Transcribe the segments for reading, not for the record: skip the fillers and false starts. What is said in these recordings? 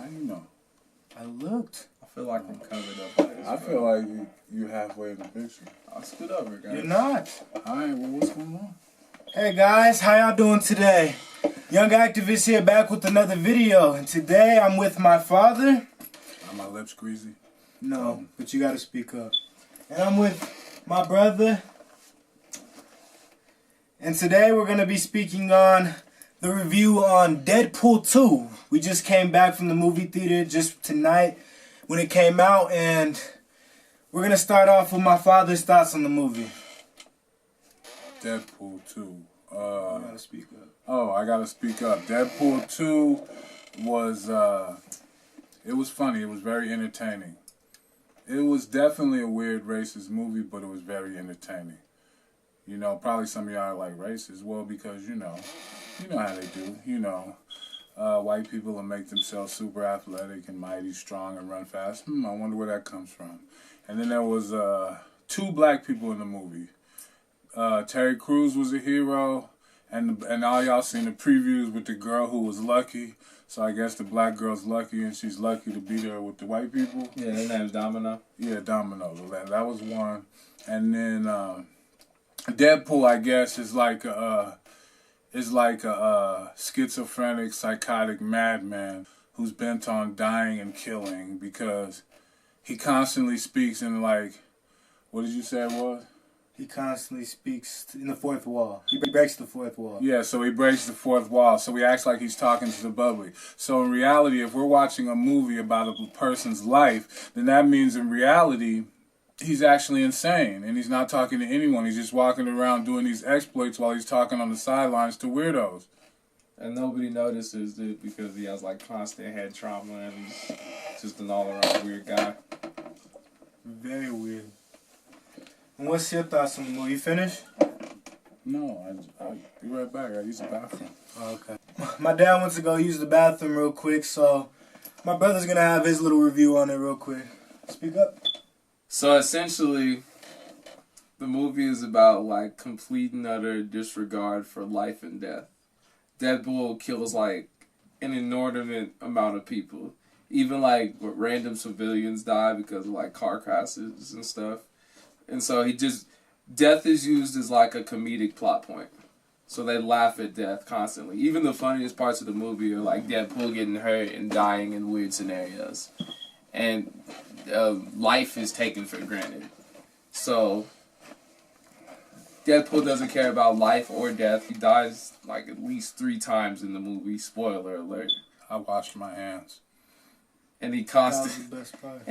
How you know? I looked. I feel like I'm covered up. I feel like you halfway in the picture. I'll scoot over, guys. You're not. Alright, well, what's going on? Hey guys, how y'all doing today? Young Activist here, back with another video. And today I'm with my father. Are my lips greasy? No, but you gotta speak up. And I'm with my brother. And today we're gonna be speaking on the review on Deadpool 2. We just came back from the movie theater just tonight when it came out, and we're gonna start off with my father's thoughts on the movie. Deadpool 2. You gotta speak up. Oh, I gotta speak up. Deadpool 2 was, it was funny. It was very entertaining. It was definitely a weird racist movie, but it was very entertaining. You know, probably some of y'all are like racist. Well, because, you know how they do. You know, white people will make themselves super athletic and mighty, strong, and run fast. I wonder where that comes from. And then there was two black people in the movie. Terry Crews was a hero, and all y'all seen the previews with the girl who was lucky. So I guess the black girl's lucky, and she's lucky to be there with the white people. Yeah, her name's Domino. Yeah, Domino. That was one. And then Deadpool, I guess, is like a schizophrenic, psychotic madman who's bent on dying and killing because he constantly speaks in like, what did you say it was? He constantly speaks in the fourth wall. He breaks the fourth wall. Yeah, so he breaks the fourth wall. So he acts like he's talking to the public. So in reality, if we're watching a movie about a person's life, then that means in reality, he's actually insane. And he's not talking to anyone. He's just walking around doing these exploits while he's talking on the sidelines to weirdos. And nobody notices it because he has like constant head trauma and he's just an all-around weird guy. Very weird. And what's your thoughts on the movie? You finished? No, I'll be right back. I use the bathroom. Oh, okay. My dad wants to go use the bathroom real quick, so my brother's going to have his little review on it real quick. Speak up. So essentially, the movie is about like complete and utter disregard for life and death. Deadpool kills like an inordinate amount of people. Even like random civilians die because of like car crashes and stuff. And so death is used as like a comedic plot point. So they laugh at death constantly. Even the funniest parts of the movie are like Deadpool getting hurt and dying in weird scenarios. And life is taken for granted. So Deadpool doesn't care about life or death. He dies like at least 3 times in the movie. Spoiler alert. I washed my hands. And he That was the best part.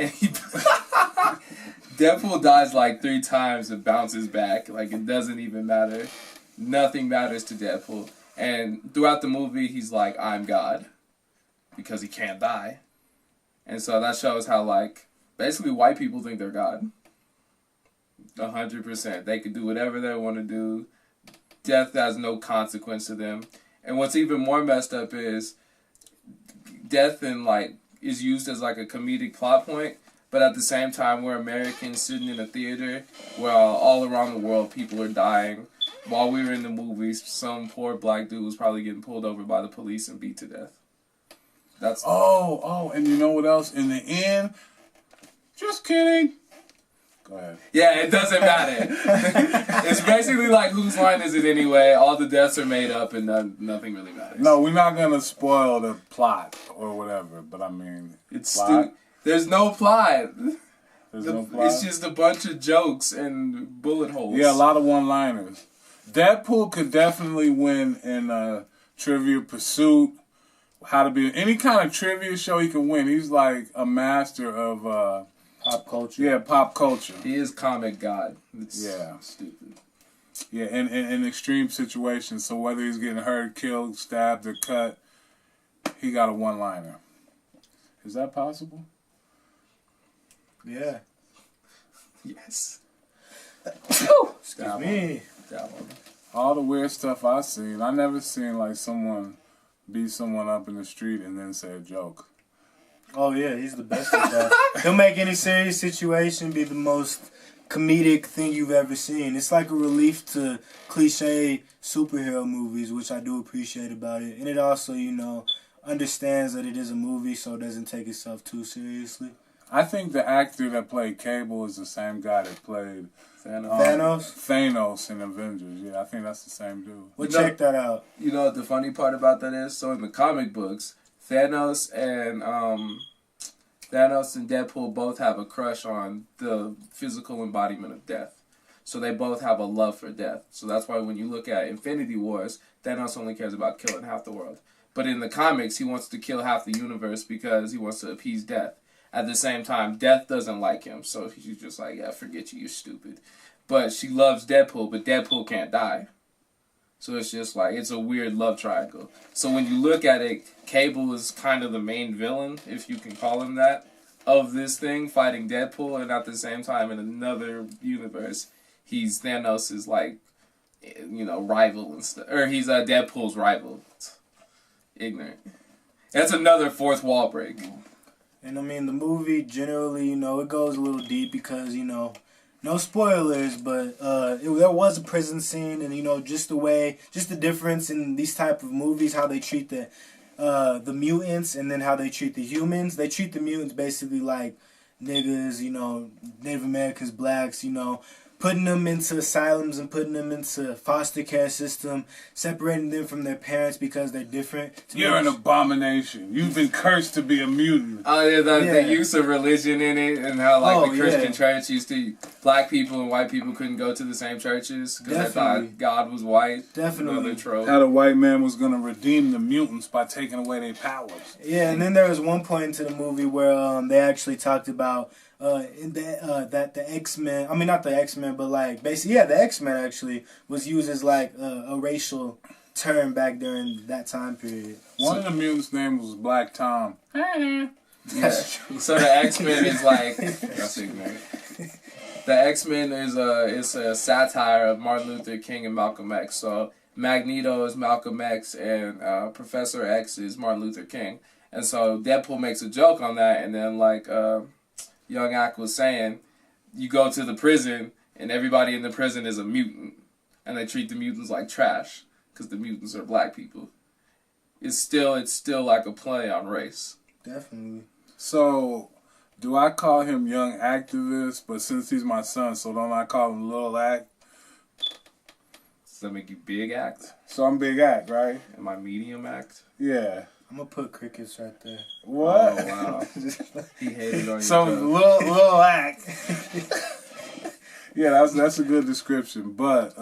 Deadpool dies like 3 times and bounces back. Like, it doesn't even matter. Nothing matters to Deadpool. And throughout the movie, he's like, I'm God. Because he can't die. And so that shows how, like, basically white people think they're God. 100%. They can do whatever they want to do. Death has no consequence to them. And what's even more messed up is death is used as like a comedic plot point, but at the same time we're Americans sitting in a theater where all around the world people are dying. While we were in the movies, some poor black dude was probably getting pulled over by the police and beat to death. That's and you know what else? In the end, just kidding. Go ahead. Yeah, it doesn't matter. It's basically like, whose line is it anyway? All the deaths are made up and nothing really matters. No, we're not going to spoil the plot or whatever, but I mean, it's plot? There's no plot. There's no plot? It's just a bunch of jokes and bullet holes. Yeah, a lot of one-liners. Deadpool could definitely win in Trivia Pursuit. How to be any kind of trivia show he can win. He's like a master of Pop culture. Yeah, pop culture. He is comic god. It's yeah. Stupid. Yeah, in extreme situations. So whether he's getting hurt, killed, stabbed, or cut, he got a one-liner. Is that possible? Yeah. Yes. Excuse me. All the weird stuff I've seen. I never seen like someone beat someone up in the street and then say a joke. Oh yeah, he's the best at that. He'll make any serious situation be the most comedic thing you've ever seen. It's like a relief to cliche superhero movies, which I do appreciate about it. And it also, understands that it is a movie, so it doesn't take itself too seriously. I think the actor that played Cable is the same guy that played Thanos in Avengers. Yeah, I think that's the same dude. Well, check that out. You know what the funny part about that is? So in the comic books, Thanos and Deadpool both have a crush on the physical embodiment of death. So they both have a love for death. So that's why when you look at Infinity Wars, Thanos only cares about killing half the world. But in the comics, he wants to kill half the universe because he wants to appease death. At the same time, death doesn't like him. So he's just like, yeah, forget you, you're stupid. But she loves Deadpool, but Deadpool can't die. So it's just like, it's a weird love triangle. So when you look at it, Cable is kind of the main villain, if you can call him that, of this thing, fighting Deadpool. And at the same time, in another universe, he's Thanos' like, you know, rival and stuff. Or he's Deadpool's rival. Ignorant. That's another fourth wall break. And I mean, the movie generally, you know, it goes a little deep because, you know, no spoilers, but there was a prison scene, and you know, just the difference in these type of movies, how they treat the mutants, and then how they treat the humans. They treat the mutants basically like niggas, you know, Native Americans, blacks, you know, putting them into asylums and putting them into foster care system, separating them from their parents because they're different. You're an abomination. You've been cursed to be a mutant. Oh, yeah, the use of religion in it, and how like the Christian church used to, black people and white people couldn't go to the same churches because they thought God was white. Definitely. Another trope. How the white man was going to redeem the mutants by taking away their powers. Yeah, and then there was one point into the movie where they actually talked about that the X-Men, I mean not the X-Men, but like basically, yeah, the X-Men actually was used as like a racial term back during that time period. One of the mutants' name was Black Tom. That's true. So the X-Men is like, that's ignorant. The X-Men is a satire of Martin Luther King and Malcolm X. So Magneto is Malcolm X and Professor X is Martin Luther King. And so Deadpool makes a joke on that, and then like Young Ak was saying, you go to the prison and everybody in the prison is a mutant, and they treat the mutants like trash because the mutants are black people. It's still like a play on race. Definitely. So, do I call him Young Activist? But since he's my son, so don't I call him Lil Act? Does that make you Big Act? So I'm Big Act, right? Am I Medium Act? Yeah. I'm gonna put crickets right there. What? Oh, wow. He hated on you. So Lil Act. Yeah, that's a good description. But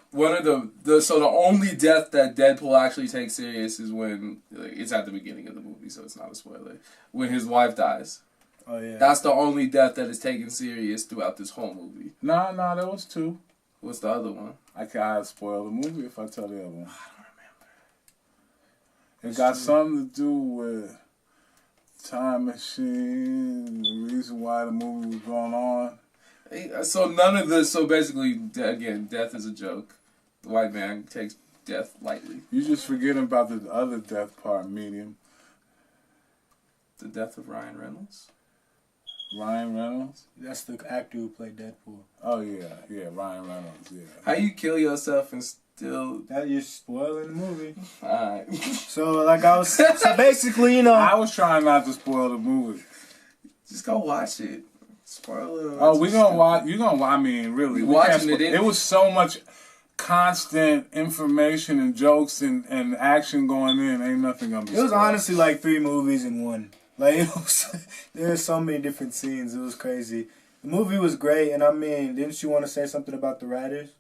one of the only death that Deadpool actually takes serious is when it's at the beginning of the movie, so it's not a spoiler. When his wife dies. Oh yeah. That's the only death that is taken serious throughout this whole movie. No, there was two. What's the other one? I can't spoil the movie if I tell the other one. It got something to do with time machine, the reason why the movie was going on. So none of this. So basically, again, death is a joke. The white man takes death lightly. You just forgetting about the other death part, Medium. The death of Ryan Reynolds. Ryan Reynolds? That's the actor who played Deadpool. Oh yeah, Ryan Reynolds, yeah. How you kill yourself and still... That you're spoiling the movie. Alright. So basically, you know, I was trying not to spoil the movie. Just go watch it. Spoiler. Oh, we gonna watch. You gonna? I mean, really, we watching it. It was so much constant information and jokes and action going in. Ain't nothing gonna be. It was spoiled. honestly like 3 movies in one. Like there were so many different scenes. It was crazy. The movie was great, and I mean, didn't you want to say something about the writers?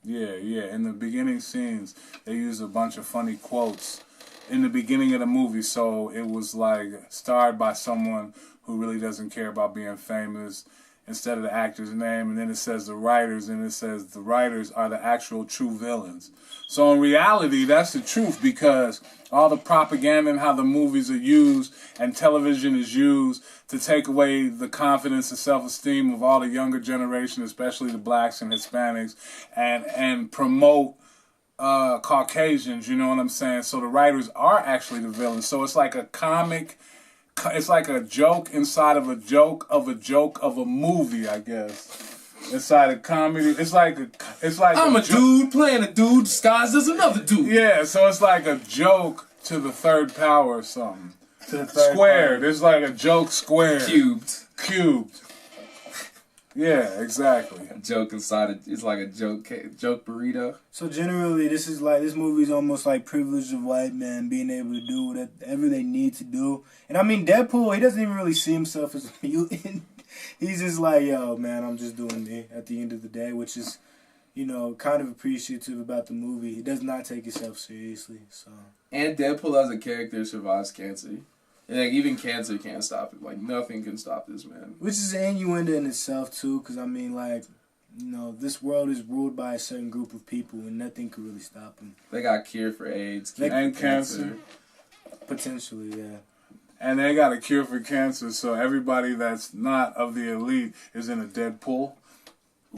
Yeah. In the beginning scenes, they used a bunch of funny quotes in the beginning of the movie, so it was like starred by someone who really doesn't care about being famous instead of the actor's name, and then it says the writers, and it says the writers are the actual true villains. So in reality, that's the truth, because all the propaganda and how the movies are used and television is used to take away the confidence and self-esteem of all the younger generation, especially the blacks and Hispanics, and promote Caucasians, you know what I'm saying? So the writers are actually the villains. So it's like a comic, it's like a joke inside of a joke of a movie, I guess. Inside a comedy, it's like I'm a dude playing a dude disguised as another dude. Yeah, so it's like a joke to the third power or something. To the third Squared. part. It's like a joke squared. Cubed. Yeah, exactly. A joke inside it's like a joke burrito. So generally, this movie is almost like privilege of white men being able to do whatever they need to do. And I mean, Deadpool, he doesn't even really see himself as a mutant. He's just like, yo, man, I'm just doing me at the end of the day, which is, you know, kind of appreciative about the movie. He does not take himself seriously. So. And Deadpool as a character survives cancer. Like, even cancer can't stop it. Like, nothing can stop this man. Which is an innuendo in itself, too, because, I mean, like, you know, this world is ruled by a certain group of people, and nothing can really stop them. They got cure for AIDS. Cure And for cancer. Potentially, yeah. And they got a cure for cancer, so everybody that's not of the elite is in a Deadpool.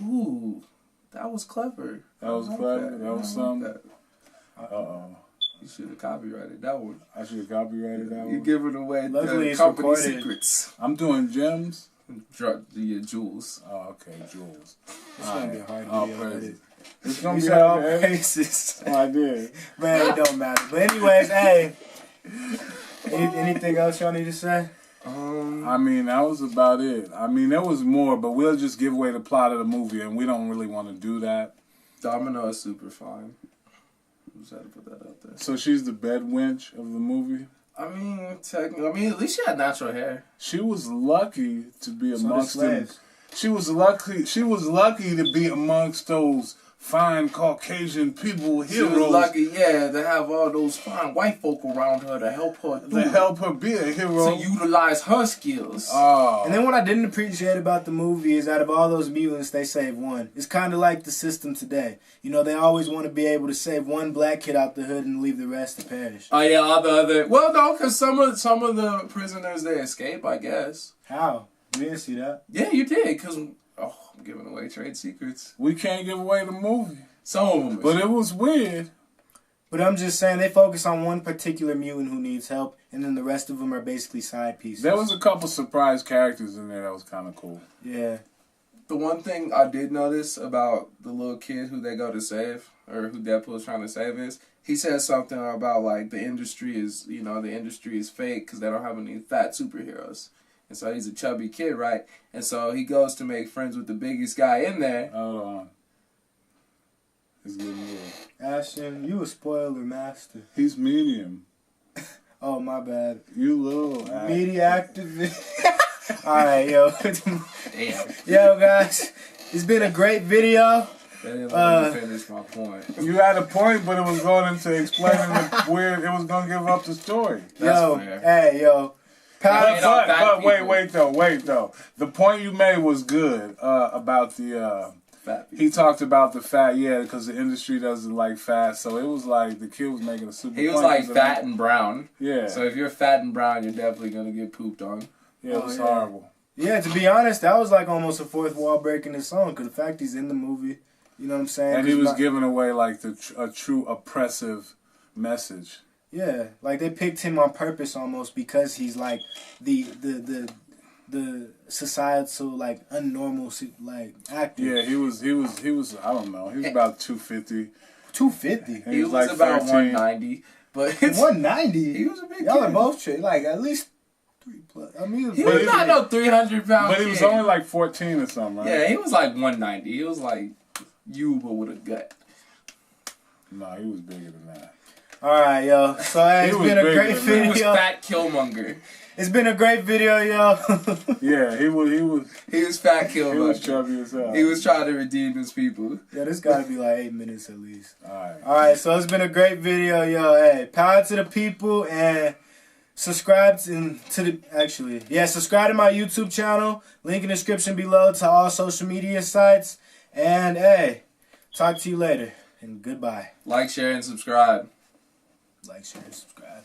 Ooh, that was clever. That was I like clever. That was I something. like that. Uh-oh. You should have copyrighted that one. I should have copyrighted that You one. giving away Luckily, the it's company recorded. secrets. I'm doing gems. Jewels. Oh, okay, Jules. It's going to be a hard All video. praises. edit. It's gonna We be said all hard to edit. praises. Oh, I did. Man, it don't matter. But anyways, hey. Anything else y'all need to say? I mean, that was about it. I mean, there was more, but we'll just give away the plot of the movie, and we don't really want to do that. Domino is super fine. Just had to put that out there. So she's the bed wench of the movie. I mean, technically, at least she had natural hair. She was lucky to be So amongst the them. slaves. She was lucky to be amongst those fine Caucasian people, She was heroes, lucky, to have all those fine white folk around her to help her to help her be a hero. to utilize her skills. Oh, And then what I didn't appreciate about the movie is out of all those mutants, they saved one. It's kind of like the system today. You know, they always want to be able to save one black kid out the hood and leave the rest to perish. Oh yeah, all the other. Well, no, because some of the prisoners they escape, I guess. How? We didn't see that. Yeah, you did. Because I'm giving away trade secrets. we can't give away the movie, Some of them. but it was weird. But I'm just saying they focus on one particular mutant who needs help, and then the rest of them are basically side pieces. There was a couple surprise characters in there that was kind of cool. Yeah. The one thing I did notice about the little kid who they go to save, or who Deadpool is trying to save, is he says something about like the industry is fake because they don't have any fat superheroes. And so he's a chubby kid, right? And so he goes to make friends with the biggest guy in there. Hold on. It's getting weird. Ashton, you a spoiler master. He's medium. Oh, my bad. You little ass. Media activist. Alright, yo. Damn. Yo, guys. It's been a great video. That didn't let me finish my point. You had a point, but it was going into explaining the weird. It was going to give up the story. That's Yo, fair. hey, yo. Hey, But fat people. wait though. The point you made was good about the. Fat people. He talked about the fat, because the industry doesn't like fat. So it was like the kid was making a super. He was point, like 'cause fat and brown. Yeah. So if you're fat and brown, you're definitely gonna get pooped on. Yeah, it was Oh, yeah. horrible. Yeah, to be honest, that was like almost a fourth wall break in the song, because the fact he's in the movie, you know what I'm saying? And he 'Cause was not- giving away like a true oppressive message. Yeah, like they picked him on purpose almost because he's like the societal like unnormal like actor. Yeah, he was. I don't know. He was about 250. 250. And He was like about 13. 190, but it's, 190. he was a big Y'all kid. are both like at least 3 plus. I mean, He But was he- not no 300 pound But kid. he was only like 14 or something, right? Yeah, he was like 190. He was like you, but with a gut. No, he was bigger than that. all right, yo. So hey, He it's was been a big, great man. He was video. fat Killmonger. It's been a great video, yo. Yeah, he was He was fat he was Killmonger. chubby as hell. He was trying to redeem his people. Yeah, this got to be like 8 minutes at least. Alright. All right, so it's been a great video, yo. Hey, power to the people and subscribe subscribe to my YouTube channel. Link in the description below to all social media sites. And hey, talk to you later and goodbye. Like, share, and subscribe. Like, share, and subscribe.